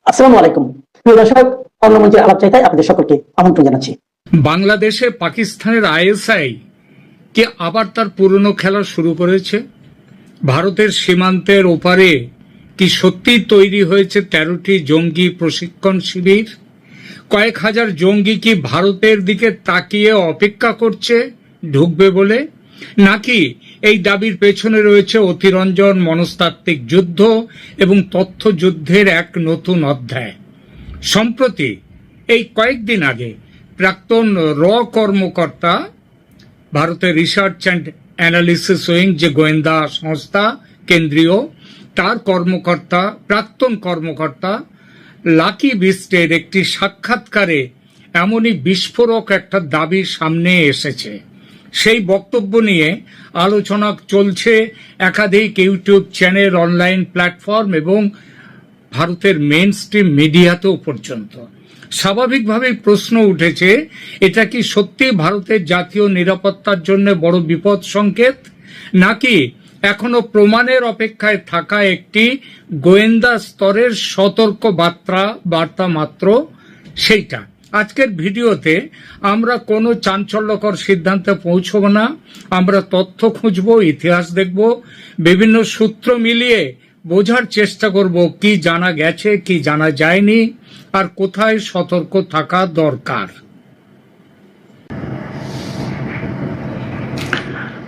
আসসালামু আলাইকুম। প্রিয় দর্শক, অন্যমঞ্চের আলাপ চাইতায় আপনাদের সকলকে আমন্ত্রণ জানাচ্ছি। বাংলাদেশে পাকিস্তানের আইএসআই কে আবার তার পুরনো খেলা শুরু করেছে। ভারতের সীমান্তের ওপারে কি সত্যি তৈরি হয়েছে 13টি জঙ্গি প্রশিক্ষণ শিবির? কয়েক হাজার জঙ্গি কি ভারতের দিকে তাকিয়ে অপেক্ষা করছে ঢুকবে বলে, নাকি এই দাবির পেছনে রয়েছে অতিরঞ্জন, মনস্তাত্ত্বিক যুদ্ধ এবং তথ্য যুদ্ধের এক নতুন অধ্যায়? সম্প্রতি এই কয়েকদিন আগে প্রাক্তন কর্মকর্তা, ভারতের রিসার্চ অ্যান্ড অ্যানালিসিস উইং যে গোয়েন্দা সংস্থা কেন্দ্রীয়, তার প্রাক্তন কর্মকর্তা লাকি বিস্টের একটি সাক্ষাৎকারে এমনই বিস্ফোরক একটা দাবি সামনে এসেছে। সেই বক্তব্য নিয়ে আলোচনা চলছে একাধিক ইউটিউব চ্যানেল, অনলাইন প্ল্যাটফর্ম এবং ভারতের মেইন স্ট্রিম মিডিয়াতেও পর্যন্ত। স্বাভাবিকভাবেই প্রশ্ন উঠেছে, এটা কি সত্যি ভারতের জাতীয় নিরাপত্তার জন্য বড় বিপদ সংকেত, নাকি এখনো প্রমাণের অপেক্ষায় থাকা একটি গোয়েন্দা স্তরের সতর্ক বার্তা মাত্র? সেইটা আজকের ভিডিওতে আমরা কোনো চাঞ্চল্যকর সিদ্ধান্তে পৌঁছব না। আমরা তথ্য খুঁজব, ইতিহাস দেখব, বিভিন্ন সূত্র মিলিয়ে বোঝার চেষ্টা করব কি জানা গেছে, কি জানা যায়নি, আর কোথায় সতর্ক থাকা দরকার।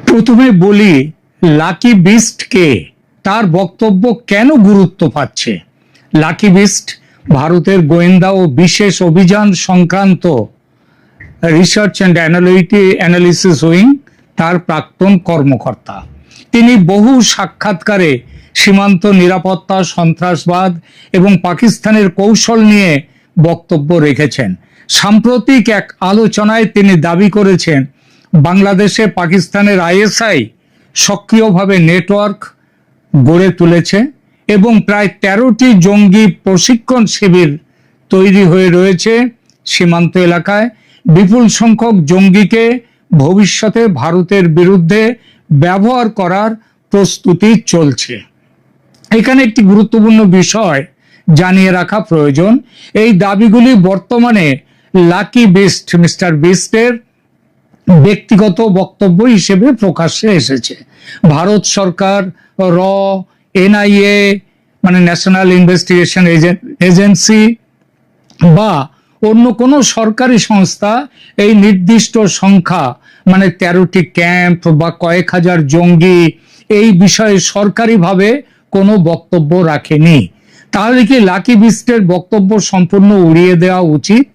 প্রথমে বলি, লাকি বিস্ট কে, তার বক্তব্য কেন গুরুত্ব পাচ্ছে। লাকি বিস্ট ভারতের গোয়েন্দা ও বিশেষ অভিযান সংক্রান্ত রিসার্চ অ্যান্ড অ্যানালিসিস উইং তার প্রাক্তন কর্মকর্তা। তিনি বহু সাক্ষাৎকারে সীমান্ত নিরাপত্তা, সন্ত্রাসবাদ এবং পাকিস্তানের কৌশল নিয়ে বক্তব্য রেখেছেন। সাম্প্রতিক এক আলোচনায় তিনি দাবি করেছেন, বাংলাদেশে পাকিস্তানের আইএসআই সক্রিয়ভাবে নেটওয়ার্ক গড়ে তুলেছে এবং প্রায় 13টি জঙ্গি প্রশিক্ষণ শিবির তৈরি হয়ে রয়েছে সীমান্ত এলাকায়। বিপুল সংখ্যক জঙ্গিকে ভবিষ্যতে ভারতের বিরুদ্ধে ব্যবহার করার প্রস্তুতি চলছে। এখানে একটি গুরুত্বপূর্ণ বিষয় জানিয়ে রাখা প্রয়োজন। এই দাবিগুলি বর্তমানে লাকি বিস্ট, মিস্টার বিস্টের ব্যক্তিগত বক্তব্য হিসেবে প্রকাশ্যে এসেছে। ভারত সরকার, এনআইএ মানে ন্যাশনাল ইনভেস্টিগেশন এজেন্সি বা অন্য কোনো সরকারি সংস্থা এই নির্দিষ্ট সংখ্যা মানে 13টি ক্যাম্প বা কয়েক হাজার জঙ্গি এই বিষয়ে সরকারিভাবে কোনো বক্তব্য রাখেনি। তাহলে কি লাকি বিস্টের বক্তব্য সম্পূর্ণ উড়িয়ে দেওয়া উচিত?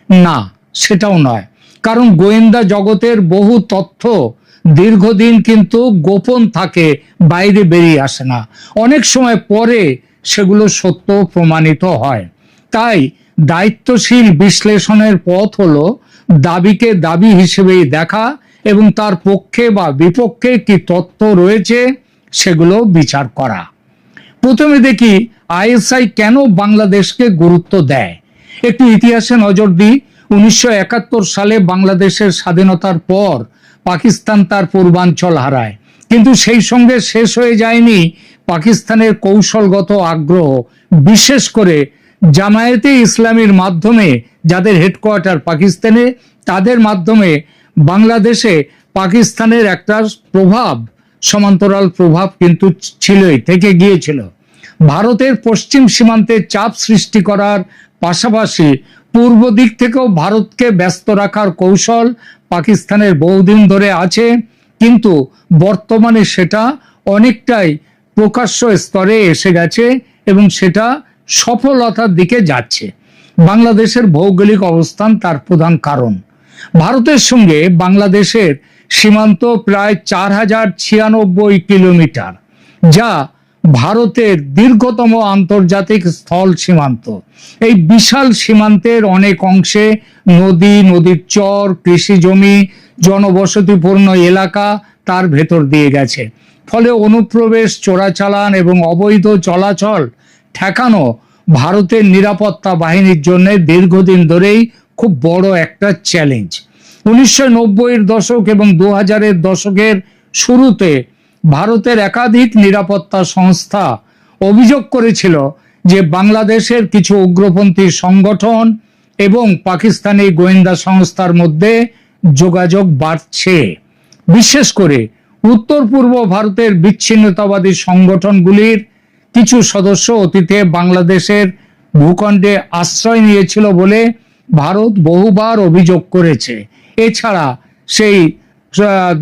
না, সেটাও নয়। কারণ গোয়েন্দা জগতের বহু তথ্য দীর্ঘদিন কিন্তু গোপন থাকে, বাইরে বেরিয়ে আসে না। অনেক সময় পরে সেগুলো সত্য প্রমাণিত হয়। তাই দায়িত্বশীল বিশ্লেষণের পথ হলো দাবিকে দাবি হিসেবেই দেখা এবং তার পক্ষে বা বিপক্ষে কি তথ্য রয়েছে সেগুলো বিচার করা। প্রথমে দেখি আইএসআই কেন বাংলাদেশকে গুরুত্ব দেয়। একটু ইতিহাসে নজর দিই। 1971 সালে বাংলাদেশের স্বাধীনতার পর পাকিস্তান তার পূর্বাঞ্চল হারায়, কিন্তু সেই সঙ্গে শেষ হয়ে যায়নি পাকিস্তানের কৌশলগত আগ্রহ। বিশেষ করে জামায়াতে ইসলামীর মাধ্যমে, যাদের হেডকোয়ার্টার পাকিস্তানে, তাদের মাধ্যমে বাংলাদেশে পাকিস্তানের একটা প্রভাব, সমান্তরাল প্রভাব কিন্তু ছিলই, থেকে গিয়েছিল। ভারতের পশ্চিম সীমান্তে চাপ সৃষ্টি করার পাশাপাশি পূর্ব দিক থেকেও ভারতকে ব্যস্ত রাখার কৌশল পাকিস্তানের বহুদিন ধরে আছে, কিন্তু বর্তমানে সেটা অনেকটাই প্রকাশ্য স্তরে এসে গেছে এবং সেটা সফলতার দিকে যাচ্ছে। বাংলাদেশের ভৌগোলিক অবস্থান তার প্রধান কারণ। ভারতের সঙ্গে বাংলাদেশের সীমান্ত প্রায় 4096 কিলোমিটার, যা ভারতের দীর্ঘতম আন্তর্জাতিক স্থল সীমান্ত। এই বিশাল সীমান্তের অনেক অংশে নদী, নদীর চর, কৃষি জমি, জনবসতিপূর্ণ এলাকা তার ভেতর দিয়ে গেছে। ফলে অনুপ্রবেশ, চোরাচালান এবং অবৈধ চলাচল ঠেকানো ভারতের নিরাপত্তা বাহিনীর জন্য দীর্ঘদিন ধরেই খুব বড় একটা চ্যালেঞ্জ। 1990-এর দশক এবং 2000-এর দশকের শুরুতে ভারতের একাধিক নিরাপত্তা সংস্থা অভিযোগ করেছিল যে বাংলাদেশের কিছু উগ্রপন্থী সংগঠন এবং পাকিস্তানি গোয়েন্দা সংস্থার মধ্যে যোগাযোগ বাড়ছে। বিশেষ করে উত্তর পূর্ব ভারতের বিচ্ছিন্নতাবাদী সংগঠনগুলির কিছু সদস্য অতীতে বাংলাদেশের ভূখণ্ডে আশ্রয় নিয়েছিল বলে ভারত বহুবার অভিযোগ করেছে। এছাড়া সেই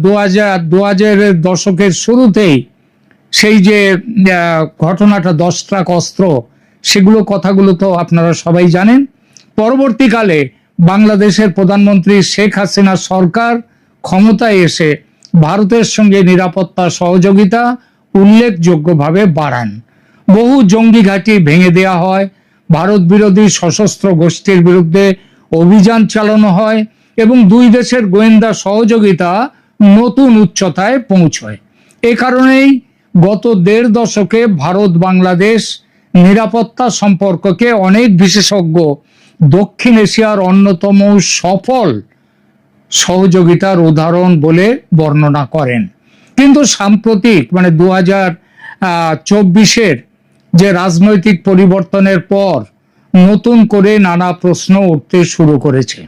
2000-এর দশকের শুরুতেই সেই যে ঘটনাটা 10 ট্রাক অস্ত্র, সেগুলো কথাগুলো তো আপনারা সবাই জানেন। পরবর্তীকালে বাংলাদেশের প্রধানমন্ত্রী শেখ হাসিনা সরকার ক্ষমতায় এসে ভারতের সঙ্গে নিরাপত্তা সহযোগিতা উল্লেখযোগ্যভাবে বাড়ান। বহু জঙ্গি ঘাঁটি ভেঙে দেওয়া হয়, ভারত বিরোধী সশস্ত্র গোষ্ঠীর বিরুদ্ধে অভিযান চালানো হয় এবং দুই দেশের গোয়েন্দা সহযোগিতা নতুন উচ্চতায় পৌঁছয়। এ কারণেই গত 1.5 দশকে ভারত বাংলাদেশ নিরাপত্তা সম্পর্ককে অনেক বিশেষজ্ঞ দক্ষিণ এশিয়ার অন্যতম সফল সহযোগিতার উদাহরণ বলে বর্ণনা করেন। কিন্তু সাম্প্রতিক 2024-এর যে রাজনৈতিক পরিবর্তনের পর নতুন করে নানা প্রশ্ন উঠতে শুরু করেছে।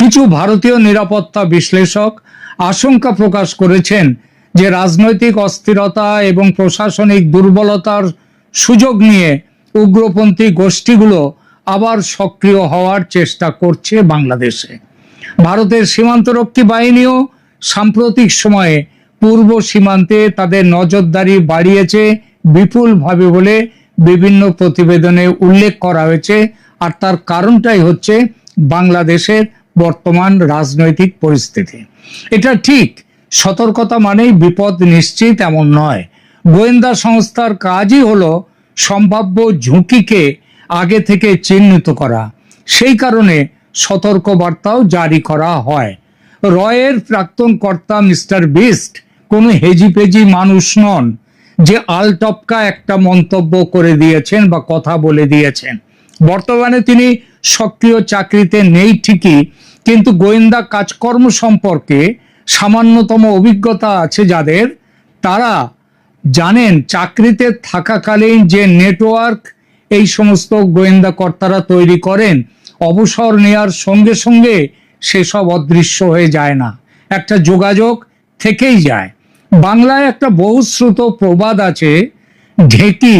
কিছু ভারতীয় নিরাপত্তা বিশ্লেষক আশঙ্কা প্রকাশ করেছেন যে রাজনৈতিক অস্থিরতা এবং প্রশাসনিক দুর্বলতার সুযোগ নিয়ে উগ্রপন্থী গোষ্ঠীগুলো আবার সক্রিয় হওয়ার চেষ্টা করছে বাংলাদেশে। ভারতের সীমান্তরক্ষী বাহিনীও সাম্প্রতিক সময়ে পূর্ব সীমান্তে তাদের নজরদারি বাড়িয়েছে বিপুলভাবে বলে বিভিন্ন প্রতিবেদনে উল্লেখ করা হয়েছে। আর তার কারণটাই হচ্ছে বাংলাদেশের বর্তমান রাজনৈতিক পরিস্থিতি। এটা ঠিক, সতর্কতা মানেই বিপদ নিশ্চিত এমন নয়। গোয়েন্দা সংস্থার কাজই হলো সম্ভাব্য ঝুঁকিকে আগে থেকে চিহ্নিত করা। সেই কারণে সতর্কবার্তাও জারি করা হয়। রয়ের প্রাক্তন কর্তা মিস্টার বিস্ট কোনো হেজিপেজি মানুষ নন যে আলটপকা একটা মন্তব্য করে দিয়েছেন বা কথা বলে দিয়েছেন। বর্তমানে তিনি সক্রিয় চাকরিতে নেই ঠিকই, কিন্তু গোয়েন্দা কাজকর্ম সম্পর্কে সামান্যতম অভিজ্ঞতা আছে যাদের, তারা জানেন চাকরিতে থাকাকালীন যে নেটওয়ার্ক এই সমস্ত গোয়েন্দা কর্তারা তৈরি করেন, অবসর নেয়ার সঙ্গে সঙ্গে সেসব অদৃশ্য হয়ে যায় না, একটা যোগাযোগ থেকেই যায়। বাংলায় একটা বহুশ্রুত প্রবাদ আছে, ঢেকি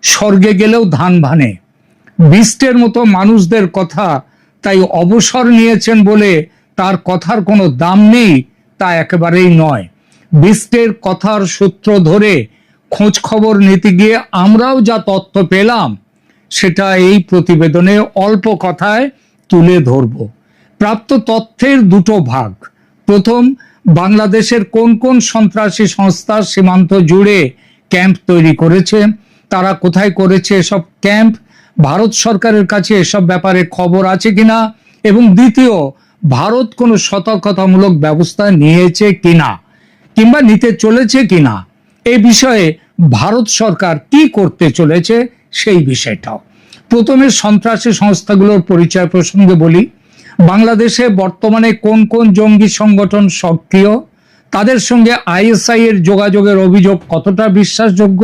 স্বর্গে গেলেও ধান ভানে। বিস্টের মতো মানুষদের কথা তাই অবসর নিয়েছেন বলে তার কথার কোনো দাম নেই তা একেবারেই নয়। বিস্টের কথার সূত্র ধরে খোঁজ খবর নিতে গিয়ে আমরাও যা তথ্য পেলাম সেটা এই প্রতিবেদনে অল্প কথায় তুলে ধরব। প্রাপ্ত তথ্যের দুটো ভাগ। প্রথম, বাংলাদেশের কোন কোন সন্ত্রাসী সংস্থা সীমান্ত জুড়ে ক্যাম্প তৈরি করেছে, তারা কোথায় করেছে এসব ক্যাম্প, ভারত সরকারের কাছে এসব ব্যাপারে খবর আছে কিনা, এবং দ্বিতীয়, ভারত কোনো সতর্কতামূলক ব্যবস্থা নিয়েছে কিনা কিংবা নিতে চলেছে কিনা, এই বিষয়ে ভারত সরকার কি করতে চলেছে সেই বিষয়টাও। প্রথমে সন্ত্রাসী সংস্থাগুলোর পরিচয় প্রসঙ্গে বলি। বাংলাদেশে বর্তমানে কোন কোন জঙ্গি সংগঠন সক্রিয়, তাদের সঙ্গে আইএসআই এর যোগাযোগের অভিযোগ কতটা বিশ্বাসযোগ্য,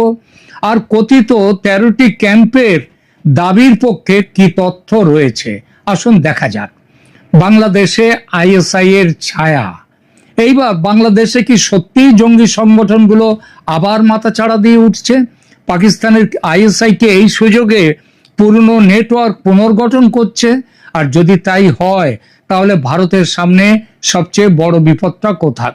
আর কথিত 13টি ক্যাম্পের দাবির পক্ষে কি তথ্য রয়েছে, আসুন দেখা যাক। বাংলাদেশে আইএসআই এর ছায়া। এইবার বাংলাদেশে কি সত্যিই জঙ্গি সংগঠনগুলো আবার মাথাচাড়া দিয়ে উঠছে? পাকিস্তানের আইএসআই কে এই সুযোগে পুরনো নেটওয়ার্ক পুনর্গঠন করছে? আর যদি তাই হয় তাহলে ভারতের সামনে সবচেয়ে বড় বিপদটা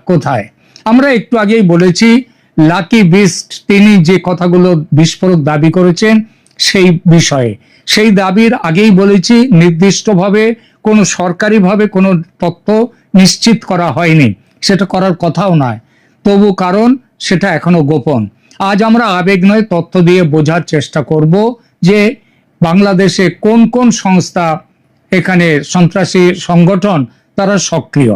কোথায়? আমরা একটু আগেই বলেছি, লাকি বিস্ট তিনি যে কথাগুলো বিস্ফোরক দাবি করেছেন সেই বিষয়ে, সেই দাবির আগেই বলেছি নির্দিষ্টভাবে কোনো সরকারিভাবে কোনো তথ্য নিশ্চিত করা হয়নি, সেটা করার কথাও নয়, তবু কারণ সেটা এখনো গোপন। আজ আমরা আবেগ নয় তথ্য দিয়ে বোঝার চেষ্টা করব যে বাংলাদেশে কোন কোন সংস্থা, এখানে সন্ত্রাসী সংগঠন তারা সক্রিয়।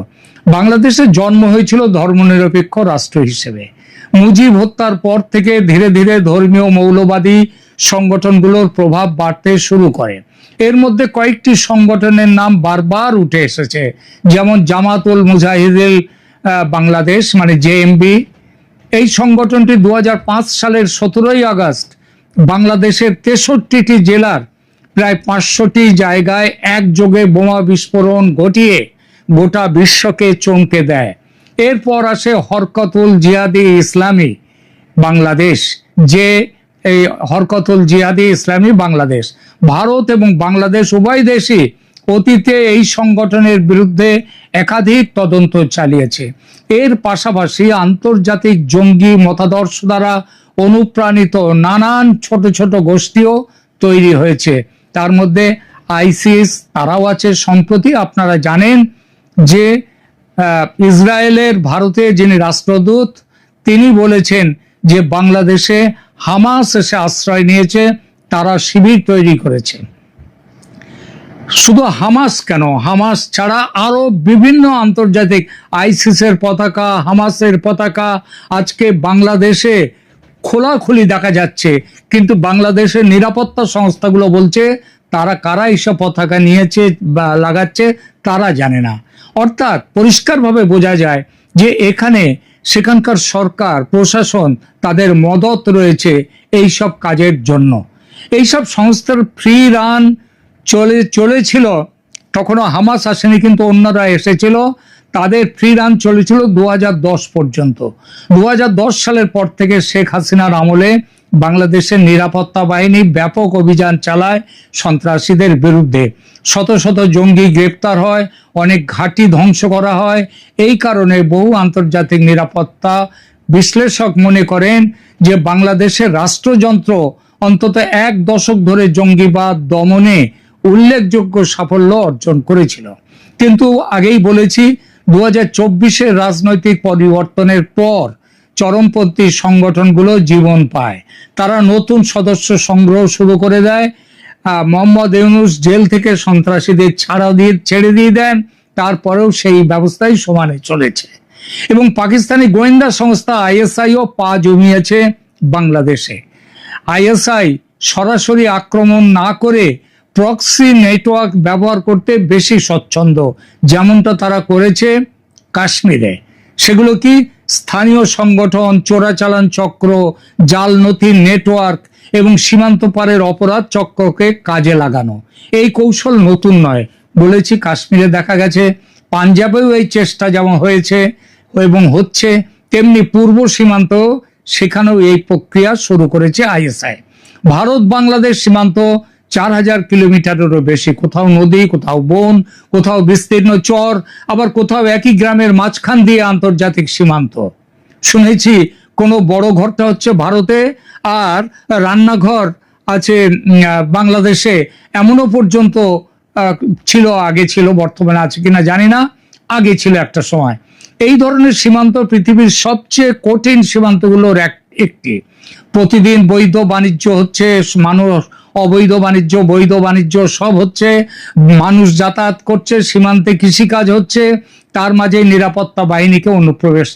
বাংলাদেশে জন্ম হয়েছিল ধর্মনিরপেক্ষ রাষ্ট্র হিসেবে। মুজিব হত্যার পর থেকে ধীরে ধীরে ধর্মীয় মৌলবাদী সংগঠনগুলোর প্রভাব বাড়তে শুরু করে। এর মধ্যে কয়েকটি সংগঠনের নাম বারবার উঠে এসেছে, যেমন জামাতুল মুজাহিদিন বাংলাদেশ জেএমবি। এই সংগঠনটি 2005 সালের 17ই আগস্ট বাংলাদেশের 63টি জেলার প্রায় 500টি জায়গায় একযোগে বোমা বিস্ফোরণ ঘটিয়ে গোটা বিশ্বকে চমকে দেয়। এরপর আসে হরকতুল জিহাদি ইসলামী বাংলাদেশ, যে এই হরকতুল জিহাদি ইসলামী বাংলাদেশ, ভারত এবং বাংলাদেশ উভয় দেশই অতীতে এই সংগঠনের বিরুদ্ধে একাধিক তদন্ত চালিয়েছে। এর পাশাপাশি আন্তর্জাতিক জঙ্গি মতাদর্শ দ্বারা অনুপ্রাণিত নানান ছোট ছোট গোষ্ঠীও তৈরি হয়েছে। তার মধ্যে আইসিস তারাও আছে। সম্প্রতি আপনারা জানেন যে ইসরায়েলের ভারতে যিনি রাষ্ট্রদূত, তিনি বলেছেন যে বাংলাদেশে হামাস এসে আশ্রয় নিয়েছে, তারা শিবির তৈরি করেছে। শুধু হামাস কেন, হামাস ছাড়া আরো বিভিন্ন আন্তর্জাতিক আইসিসের পতাকা, হামাসের পতাকা আজকে বাংলাদেশে খোলাখুলি দেখা যাচ্ছে। কিন্তু বাংলাদেশের নিরাপত্তা সংস্থাগুলো বলছে তারা কারা এইসব পতাকা নিয়েছে বা লাগাচ্ছে তারা জানে না। অর্থাৎ পরিষ্কারভাবে বোঝা যায় যে এখানে সেখানকার সরকার প্রশাসন তাদের মদত রয়েছে এই সব কাজের জন্য। এইসব সংস্থার ফ্রি রান চলেছিল, তখনও হামাস আসেনি কিন্তু অন্যরা এসেছিল। তাদের ফ্রি রান চলেছিল 2010 পর্যন্ত। 2010 সালের পর থেকে শেখ হাসিনার আমলে বাংলাদেশের নিরাপত্তা বাহিনী ব্যাপক অভিযান চালায় সন্ত্রাসীদের বিরুদ্ধে। শত শত জঙ্গি গ্রেপ্তার হয়, অনেক ঘাঁটি ধ্বংস করা হয়। এই কারণে বহু আন্তর্জাতিক নিরাপত্তা বিশ্লেষক মনে করেন যে বাংলাদেশের রাষ্ট্রযন্ত্র অন্তত 1 দশক ধরে জঙ্গিবাদ দমনে উল্লেখযোগ্য সাফল্য অর্জন করেছিল। কিন্তু আগেই বলেছি 2024-এর রাজনৈতিক পরিবর্তনের পর চরমপন্থী সংগঠনগুলো জীবন পায়। তারা নতুন সদস্য সংগ্রহ শুরু করে দেয়। মোহাম্মদ ইউনূস জেল থেকে সন্ত্রাসীদের ছেড়ে দিয়ে দেন, তারপরেও সেই ব্যবস্থাই সমানে চলেছে। এবং পাকিস্তানি গোয়েন্দা সংস্থা আইএসআইও পা জমিয়েছে বাংলাদেশে। আইএসআই সরাসরি আক্রমণ না করে প্রক্সি নেটওয়ার্ক ব্যবহার করতে বেশি স্বচ্ছন্দ, যেমনটা তারা করেছে কাশ্মীরে। সেগুলো কি? স্থানীয় সংগঠন, চোরাচালান চক্র, জাল নথির নেটওয়ার্ক এবং সীমান্ত পারের অপরাধ চক্রকে কাজে লাগানো। এই কৌশল নতুন নয়, বলেছি কাশ্মীরে দেখা গেছে, পাঞ্জাবেও এই চেষ্টা যেমন হয়েছে এবং হচ্ছে, তেমনি পূর্ব সীমান্ত সেখানেও এই প্রক্রিয়া শুরু করেছে আইএসআই। ভারত বাংলাদেশ সীমান্ত 4000 কিলোমিটারেরও বেশি, কোথাও নদী, কোথাও বন, কোথাও বিস্তীর্ণ চর, আবার কোথাও একই গ্রামের মাঝখান দিয়ে আন্তর্জাতিক সীমান্ত। শুনেছি কোনো বড় ঘরটা হচ্ছে ভারতে আর রান্নাঘর আছে বাংলাদেশে, এমনও পর্যন্ত ছিল, আগে ছিল, বর্তমানে আছে কিনা জানি না, আগে ছিল একটা সময়। এই ধরনের সীমান্ত পৃথিবীর সবচেয়ে কঠিন সীমান্তগুলোর একটি। প্রতিদিন বৈধ বাণিজ্য হচ্ছে, মানুষ অবৈধ বাণিজ্য, বৈধ বাণিজ্য সব হচ্ছে, মানুষ যাতায়াত করছে, সীমান্তে কৃষিকাজ হচ্ছে, তার মাঝে নিরাপত্তা বাহিনীকে অনুপ্রবেশ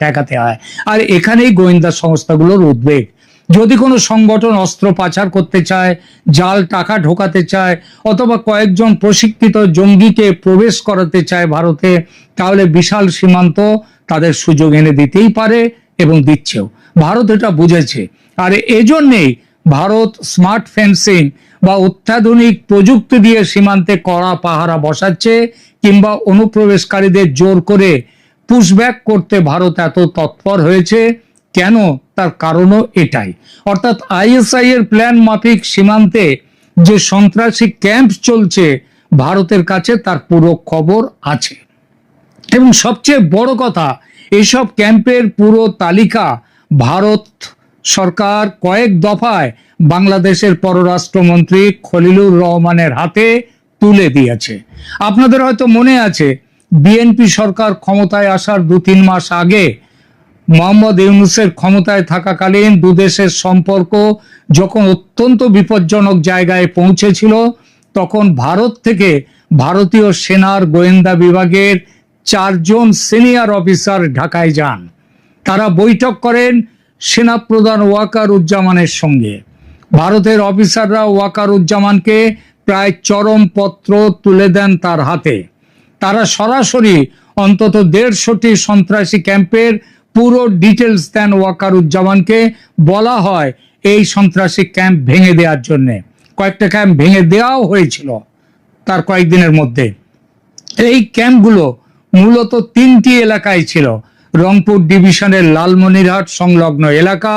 ঠেকাতে হয়। আর এখানেই গোয়েন্দা সংস্থাগুলোর উদ্বেগ। যদি কোনো সংগঠন অস্ত্র পাচার করতে চায়, জাল টাকা ঢোকাতে চায়, অথবা কয়েকজন প্রশিক্ষিত জঙ্গিকে প্রবেশ করাতে চায় ভারতে, তাহলে বিশাল সীমান্ত তাদের সুযোগ এনে দিতেই পারে এবং দিচ্ছেও। ভারত এটা বুঝেছে। আর এজন্যেই ভারত স্মার্ট ফেন্সিং বা অত্যাধুনিক প্রযুক্তি দিয়ে সীমান্তে কড়া পাহারা বসাচ্ছে, কিংবা অনুপ্রবেশকারীদের জোর করে পুশব্যাক করতে ভারত এত তৎপর হয়েছে। কেন? তার কারণও এটাই। অর্থাৎ আইএসআই এর প্ল্যান মাফিক সীমান্তে যে সন্ত্রাসী ক্যাম্প চলছে, ভারতের কাছে তার পুরো খবর আছে। এবং সবচেয়ে বড় কথা, এসব ক্যাম্পের পুরো তালিকা ভারত সরকার কয়েক দফায় বাংলাদেশের পররাষ্ট্রমন্ত্রী খলিলুর রহমানের হাতে তুলে দিয়েছে। আপনাদের হয়তো মনে আছে, বিএনপি সরকার ক্ষমতায় আসার 2-3 মাস আগে মোহাম্মদ ইউনূসের ক্ষমতায় থাকাকালীন দুদেশের সম্পর্ক যখন অত্যন্ত বিপজ্জনক জায়গায় পৌঁছেছিল, তখন ভারত থেকে ভারতীয় সেনার গোয়েন্দা বিভাগের 4 জন সিনিয়র অফিসার ঢাকায় যান। তারা বৈঠক করেন সেনাপ্রধান ওয়াকারুজ্জামানের সঙ্গে। ভারতের অফিসাররা ওয়াকারুজ্জামানকে প্রায় চরম পত্র তুলে দেন তার হাতে। তারা সরাসরি অন্তত 150টি সন্ত্রাসী ক্যাম্পের পুরো ডিটেলস দেন ওয়াকারুজ্জামানকে। বলা হয় এই সন্ত্রাসী ক্যাম্প ভেঙে দেওয়ার জন্য। কয়েকটা ক্যাম্প ভেঙে দেওয়াও হয়েছিল তার কয়েকদিনের মধ্যে। এই ক্যাম্পগুলো মূলত 3টি এলাকায় ছিল। রংপুর ডিভিশনের লালমনিরহাট সংলগ্ন এলাকা,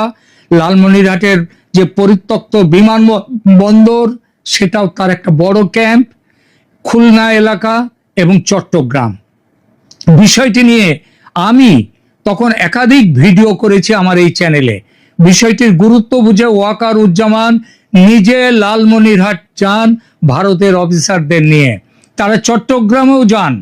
লালমনিরহাটের যে পরিত্যক্ত বিমানবন্দর সেটাও তার একটা বড় ক্যাম্প, খুলনা এলাকা এবং চট্টগ্রাম। বিষয়টি নিয়ে আমি তখন একাধিক ভিডিও করেছি আমার এই চ্যানেলে। বিষয়টির গুরুত্ব বুঝে ওয়াকারুজ্জামান নিজে লালমনিরহাট যান ভারতের অফিসারদের নিয়ে, তারা চট্টগ্রামেও যান।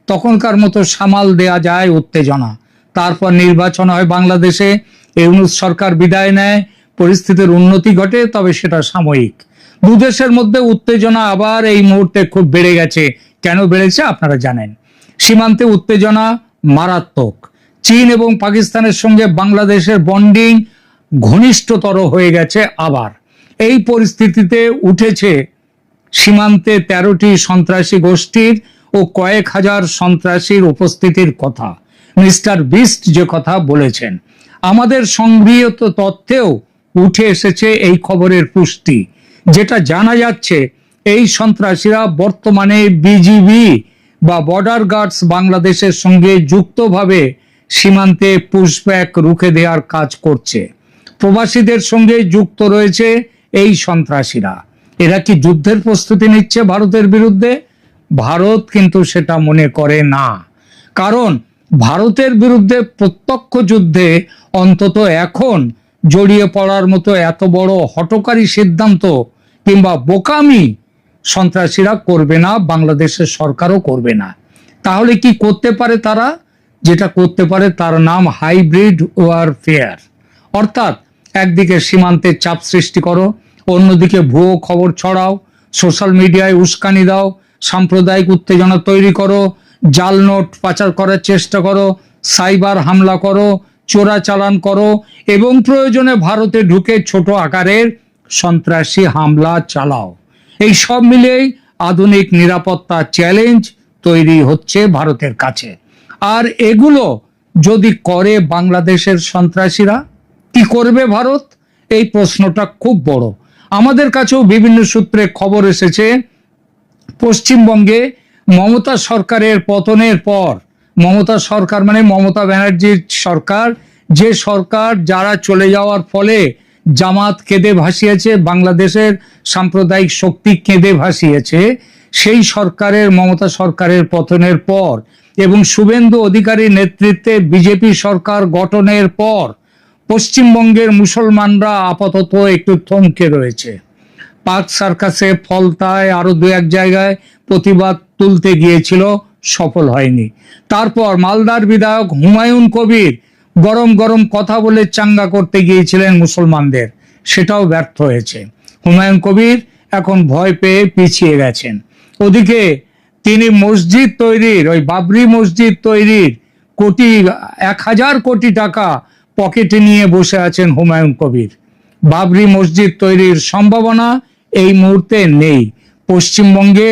তখনকার মতো সামাল দেয়া যায় উত্তেজনা। তারপর নির্বাচন হয় বাংলাদেশে, ইউনূস সরকার বিদায় নেয়, পরিস্থিতির উন্নতি ঘটে, তবে সেটা সাময়িক। দুদেশের মধ্যে উত্তেজনা আবার এই মুহূর্তে খুব বেড়ে গেছে। কেন বেড়েছে আপনারা জানেন। সীমান্তে উত্তেজনা মারাত্মক। চীন এবং পাকিস্তানের সঙ্গে বাংলাদেশের বন্ডিং ঘনিষ্ঠতর হয়ে গেছে আবার। এই পরিস্থিতিতে উঠেছে সীমান্তে 13টি সন্ত্রাসী গোষ্ঠীর ও কয়েক হাজার সন্ত্রাসীর উপস্থিতির কথা। মিস্টার বিস্ট যে কথা বলেছেন, আমাদের সংগৃহীত তথ্যেও উঠে এসেছে এই খবরের পুষ্টি। যেটা জানা যাচ্ছে, এই সন্ত্রাসীরা বর্তমানে বিজিবি বা বর্ডার গার্ডস বাংলাদেশের সঙ্গে যুক্তভাবে সীমান্তে পুশব্যাক রুখে দেওয়ার কাজ করছে। প্রবাসীদের সঙ্গে যুক্ত রয়েছে এই সন্ত্রাসীরা। এরা কি যুদ্ধের প্রস্তুতি নিচ্ছে ভারতের বিরুদ্ধে? ভারত কিন্তু সেটা মনে করে না। কারণ ভারতের বিরুদ্ধে প্রত্যক্ষ যুদ্ধে অন্তত এখন জড়িয়ে পড়ার মতো এত বড় হঠকারী সিদ্ধান্ত কিংবা বোকামি সন্ত্রাসীরা করবে না, বাংলাদেশের সরকারও করবে না। তাহলে কি করতে পারে তারা? যেটা করতে পারে তার নাম হাইব্রিড ওয়ারফেয়ার। অর্থাৎ একদিকে সীমান্তে চাপ সৃষ্টি করো, অন্যদিকে ভুয়ো খবর ছড়াও, সোশ্যাল মিডিয়ায় উস্কানি দাও, সাম্প্রদায়িক উত্তেজনা তৈরি করো, জাল নোট পাচার করার চেষ্টা করো, সাইবার হামলা করো, চোরাচালান করো এবং প্রয়োজনে ভারতে ঢুকে ছোট আকারের সন্ত্রাসী হামলা চালাও। এই সব মিলেই আধুনিক নিরাপত্তা চ্যালেঞ্জ তৈরি হচ্ছে ভারতের কাছে। আর এগুলো যদি করে বাংলাদেশের সন্ত্রাসীরা, কি করবে ভারত? এই প্রশ্নটা খুব বড়। আমাদের কাছেও বিভিন্ন সূত্রে খবর এসেছে, পশ্চিমবঙ্গে মমতা সরকারের পতনের পর, মমতা সরকার মানে মমতা ব্যানার্জির সরকার, যে সরকার যারা চলে যাওয়ার ফলে জামাত কেঁদে ভাসিয়েছে, বাংলাদেশের সাম্প্রদায়িক শক্তি কেঁদে ভাসিয়েছে, সেই সরকারের, মমতা সরকারের পতনের পর এবং শুভেন্দু অধিকারীর নেতৃত্বে বিজেপি সরকার গঠনের পর পশ্চিমবঙ্গের মুসলমানরা আপাতত একটু থমকে রয়েছে। পার্ক সার্কাসে, ফলতায়, আরো দু এক জায়গায় প্রতিবাদ তুলতে গিয়েছিল, সফল হয়নি। তারপর মালদার বিধায়ক হুমায়ুন কবির গরম গরম কথা বলে চাঙ্গা করতে গিয়েছিলেন মুসলমানদের, সেটাও ব্যর্থ হয়েছে। হুমায়ুন কবির এখন ভয় পেয়ে পিছিয়ে গেছেন। ওদিকে তিনি মসজিদ তৈরির, ওই বাবরি মসজিদ তৈরির 1000 কোটি টাকা পকেটে নিয়ে বসে আছেন হুমায়ুন কবির। বাবরি মসজিদ তৈরির সম্ভাবনা এই মুহূর্তে নেই। পশ্চিমবঙ্গে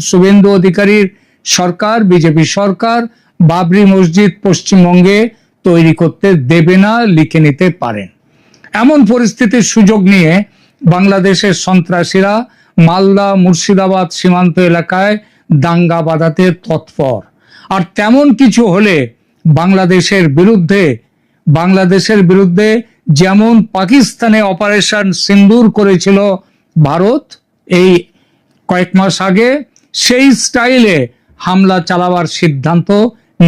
শুভেন্দু অধিকারীর সরকার, বিজেপি সরকার বাবরি মসজিদ পশ্চিমবঙ্গে তৈরি করতে দেবে না, লিখে নিতে পারেন। এমন পরিস্থিতির সুযোগ নিয়ে বাংলাদেশের সন্ত্রাসীরা মালদা মুর্শিদাবাদ সীমান্ত এলাকায় দাঙ্গা বাঁধাতে তৎপর। আর তেমন কিছু হলে বাংলাদেশের বিরুদ্ধে যেমন পাকিস্তানে অপারেশন সিন্দুর করেছিল ভারত এই কয়েক মাস আগে, সেই স্টাইলে হামলা চালাবার সিদ্ধান্ত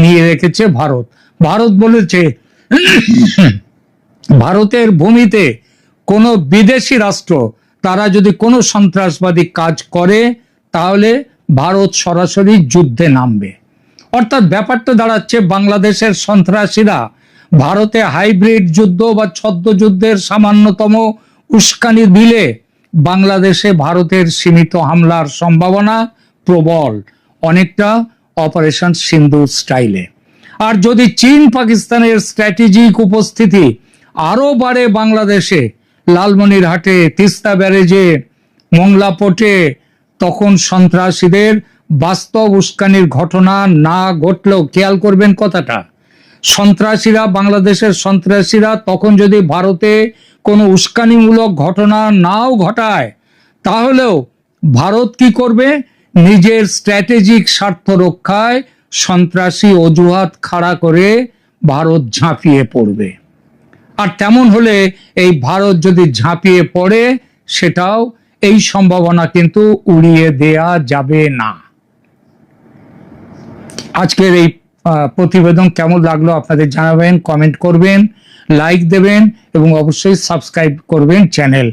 নিয়ে রেখেছে ভারত। ভারত বলেছে ভারতের ভূমিতে কোনো বিদেশি রাষ্ট্র তারা যদি কোনো সন্ত্রাসবাদী কাজ করে তাহলে ভারত সরাসরি যুদ্ধে নামবে। অর্থাৎ ব্যাপারটা দাঁড়াচ্ছে, বাংলাদেশের সন্ত্রাসীরা ভারতে হাইব্রিড যুদ্ধ বা ছদ্ম যুদ্ধের সামান্যতম উস্কানি দিলে বাংলাদেশে ভারতের সীমিত হামলার সম্ভাবনা প্রবল, অনেকটা অপারেশন সিন্দুর স্টাইলে। আর যদি চীন পাকিস্তানের স্ট্র্যাটেজিক উপস্থিতি আরো বাড়ে বাংলাদেশে, লালমনিরহাটে, তিস্তা ব্যারেজে, মোংলা পোর্টে, তখন সন্ত্রাসীদের বাস্তব উস্কানির ঘটনা না ঘটলেও, খেয়াল করবেন কথাটা, বাংলাদেশের সন্ত্রাসীরা তখন যদি ভারতে কোনো উস্কানিমূলক ঘটনা নাও ঘটায়, তাহলেও ভারত কি করবে? নিজের স্ট্র্যাটেজিক স্বার্থ রক্ষায় সন্ত্রাসী অজুহাত খাড়া করে ভারত ঝাঁপিয়ে পড়বে। আর তেমন হলে এই ভারত যদি ঝাঁপিয়ে পড়ে, সেটাও এই সম্ভাবনা কিন্তু উড়িয়ে দেয়া যাবে না। আজকের এই প্রতিবেদন কেমন লাগলো আপনাদের জানাবেন, কমেন্ট করবেন, লাইক দেবেন এবং অবশ্যই সাবস্ক্রাইব করবেন চ্যানেল।